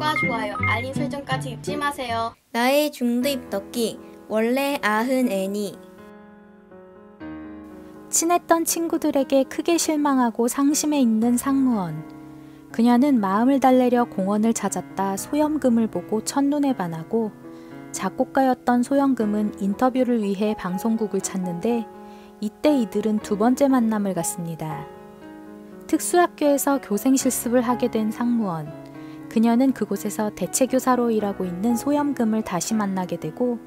구독과 좋아요, 알림 설정까지 잊지 마세요. 나의 중도 입덕기 원래 아흔 애니. 친했던 친구들에게 크게 실망하고 상심해 있는 상무원. 그녀는 마음을 달래려 공원을 찾았다 소염금을 보고 첫눈에 반하고, 작곡가였던 소염금은 인터뷰를 위해 방송국을 찾는데 이때 이들은 두 번째 만남을 갖습니다. 특수학교에서 교생 실습을 하게 된 상무원. 그녀는 그곳에서 대체교사로 일하고 있는 소염금을 다시 만나게 되고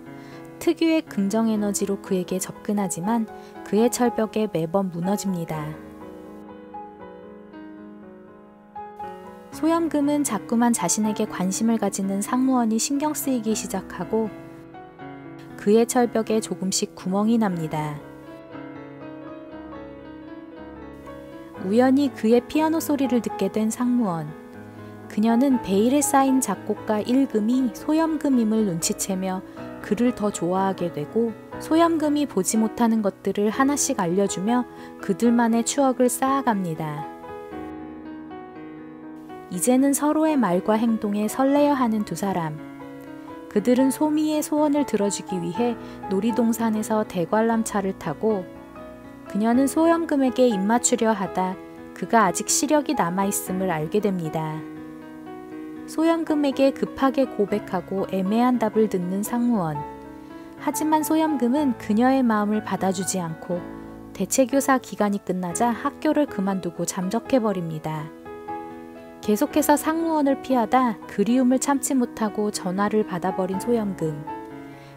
특유의 긍정 에너지로 그에게 접근하지만 그의 철벽에 매번 무너집니다. 소염금은 자꾸만 자신에게 관심을 가지는 상무원이 신경 쓰이기 시작하고 그의 철벽에 조금씩 구멍이 납니다. 우연히 그의 피아노 소리를 듣게 된 상무원. 그녀는 베일에 쌓인 작곡가 1금이 소염금임을 눈치채며 그를 더 좋아하게 되고 소염금이 보지 못하는 것들을 하나씩 알려주며 그들만의 추억을 쌓아갑니다. 이제는 서로의 말과 행동에 설레어 하는 두 사람. 그들은 소미의 소원을 들어주기 위해 놀이동산에서 대관람차를 타고 그녀는 소염금에게 입맞추려 하다 그가 아직 시력이 남아있음을 알게 됩니다. 소염금에게 급하게 고백하고 애매한 답을 듣는 상무원. 하지만 소염금은 그녀의 마음을 받아주지 않고 대체교사 기간이 끝나자 학교를 그만두고 잠적해버립니다. 계속해서 상무원을 피하다 그리움을 참지 못하고 전화를 받아버린 소염금.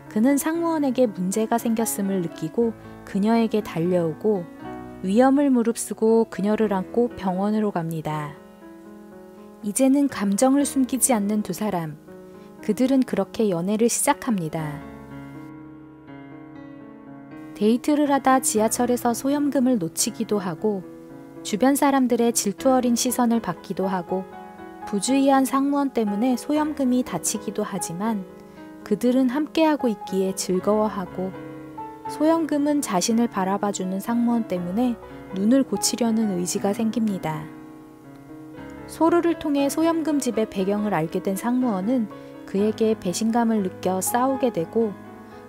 그는 상무원에게 문제가 생겼음을 느끼고 그녀에게 달려오고 위험을 무릅쓰고 그녀를 안고 병원으로 갑니다. 이제는 감정을 숨기지 않는 두 사람. 그들은 그렇게 연애를 시작합니다. 데이트를 하다 지하철에서 소염금을 놓치기도 하고 주변 사람들의 질투 어린 시선을 받기도 하고 부주의한 상무원 때문에 소염금이 다치기도 하지만 그들은 함께하고 있기에 즐거워하고 소염금은 자신을 바라봐주는 상무원 때문에 눈을 고치려는 의지가 생깁니다. 소르를 통해 소염금 집의 배경을 알게 된 상무원은 그에게 배신감을 느껴 싸우게 되고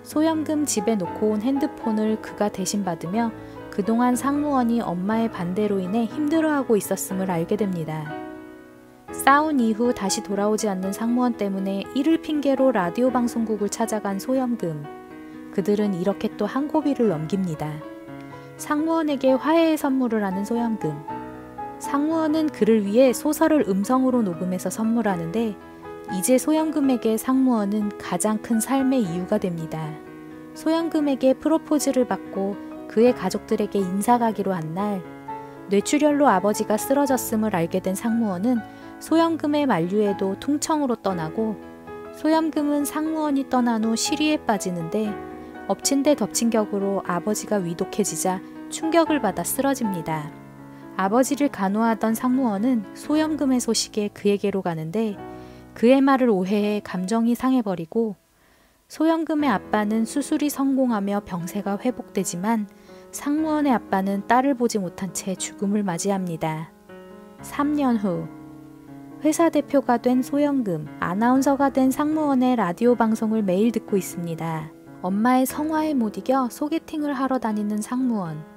소염금 집에 놓고 온 핸드폰을 그가 대신 받으며 그동안 상무원이 엄마의 반대로 인해 힘들어하고 있었음을 알게 됩니다. 싸운 이후 다시 돌아오지 않는 상무원 때문에 이를 핑계로 라디오 방송국을 찾아간 소염금. 그들은 이렇게 또 한 고비를 넘깁니다. 상무원에게 화해의 선물을 하는 소염금. 상무원은 그를 위해 소설을 음성으로 녹음해서 선물하는데 이제 소염금에게 상무원은 가장 큰 삶의 이유가 됩니다. 소염금에게 프로포즈를 받고 그의 가족들에게 인사가기로 한 날 뇌출혈로 아버지가 쓰러졌음을 알게 된 상무원은 소염금의 만류에도 퉁청으로 떠나고 소염금은 상무원이 떠난 후 시리에 빠지는데 엎친 데 덮친 격으로 아버지가 위독해지자 충격을 받아 쓰러집니다. 아버지를 간호하던 상무원은 소염금의 소식에 그에게로 가는데 그의 말을 오해해 감정이 상해버리고 소염금의 아빠는 수술이 성공하며 병세가 회복되지만 상무원의 아빠는 딸을 보지 못한 채 죽음을 맞이합니다. 3년 후 회사 대표가 된 소염금, 아나운서가 된 상무원의 라디오 방송을 매일 듣고 있습니다. 엄마의 성화에 못 이겨 소개팅을 하러 다니는 상무원.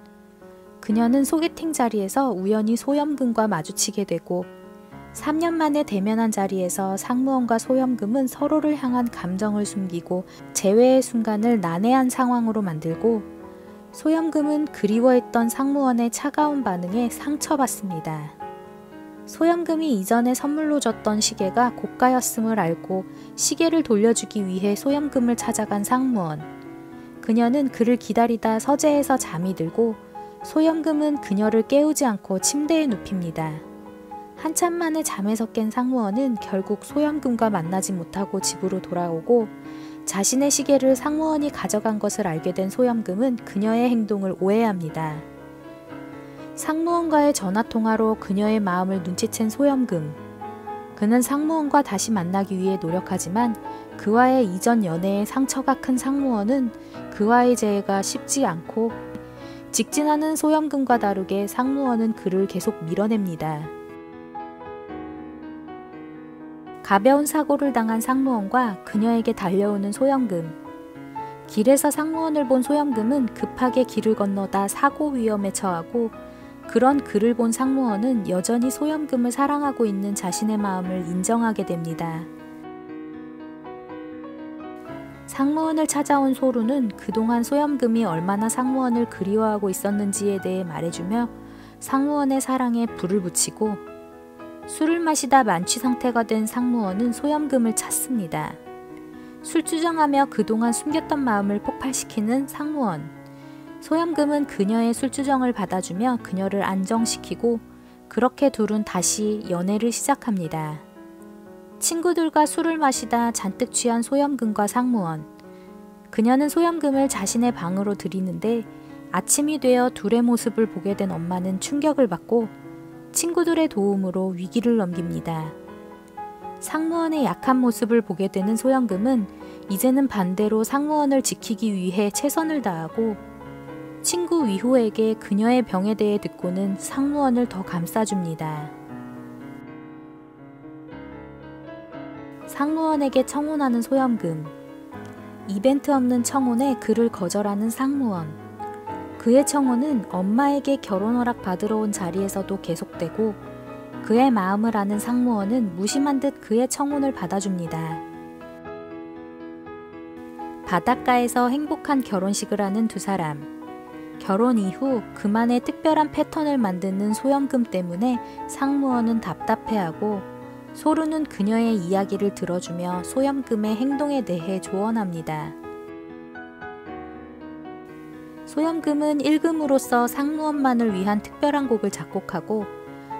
그녀는 소개팅 자리에서 우연히 소염금과 마주치게 되고 3년 만에 대면한 자리에서 상무원과 소염금은 서로를 향한 감정을 숨기고 재회의 순간을 난해한 상황으로 만들고 소염금은 그리워했던 상무원의 차가운 반응에 상처받습니다. 소염금이 이전에 선물로 줬던 시계가 고가였음을 알고 시계를 돌려주기 위해 소염금을 찾아간 상무원. 그녀는 그를 기다리다 서재에서 잠이 들고 소염금은 그녀를 깨우지 않고 침대에 눕힙니다. 한참 만에 잠에서 깬 상무원은 결국 소염금과 만나지 못하고 집으로 돌아오고 자신의 시계를 상무원이 가져간 것을 알게 된 소염금은 그녀의 행동을 오해합니다. 상무원과의 전화통화로 그녀의 마음을 눈치챈 소염금. 그는 상무원과 다시 만나기 위해 노력하지만 그와의 이전 연애에 상처가 큰 상무원은 그와의 재회가 쉽지 않고 직진하는 소염금과 다르게 상무원은 그를 계속 밀어냅니다. 가벼운 사고를 당한 상무원과 그녀에게 달려오는 소염금. 길에서 상무원을 본 소염금은 급하게 길을 건너다 사고 위험에 처하고, 그런 그를 본 상무원은 여전히 소염금을 사랑하고 있는 자신의 마음을 인정하게 됩니다. 상무원을 찾아온 소루는 그동안 소염금이 얼마나 상무원을 그리워하고 있었는지에 대해 말해주며 상무원의 사랑에 불을 붙이고, 술을 마시다 만취 상태가 된 상무원은 소염금을 찾습니다. 술주정하며 그동안 숨겼던 마음을 폭발시키는 상무원. 소염금은 그녀의 술주정을 받아주며 그녀를 안정시키고, 그렇게 둘은 다시 연애를 시작합니다. 친구들과 술을 마시다 잔뜩 취한 소염금과 상무원. 그녀는 소염금을 자신의 방으로 들이는데 아침이 되어 둘의 모습을 보게 된 엄마는 충격을 받고 친구들의 도움으로 위기를 넘깁니다. 상무원의 약한 모습을 보게 되는 소염금은 이제는 반대로 상무원을 지키기 위해 최선을 다하고, 친구 위호에게 그녀의 병에 대해 듣고는 상무원을 더 감싸줍니다. 상무원에게 청혼하는 소염금. 이벤트 없는 청혼에 그를 거절하는 상무원. 그의 청혼은 엄마에게 결혼 허락 받으러 온 자리에서도 계속되고, 그의 마음을 아는 상무원은 무심한 듯 그의 청혼을 받아줍니다. 바닷가에서 행복한 결혼식을 하는 두 사람. 결혼 이후 그만의 특별한 패턴을 만드는 소염금 때문에 상무원은 답답해하고, 소루는 그녀의 이야기를 들어주며 소염금의 행동에 대해 조언합니다. 소염금은 일금으로서 상무원만을 위한 특별한 곡을 작곡하고,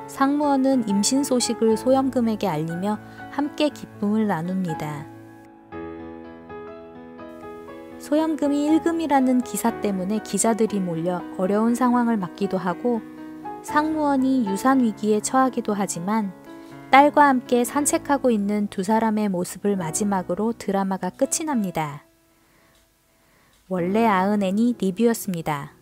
상무원은 임신 소식을 소염금에게 알리며 함께 기쁨을 나눕니다. 소염금이 일금이라는 기사 때문에 기자들이 몰려 어려운 상황을 맞기도 하고, 상무원이 유산 위기에 처하기도 하지만 딸과 함께 산책하고 있는 두 사람의 모습을 마지막으로 드라마가 끝이 납니다. 원래 아은애니 리뷰였습니다.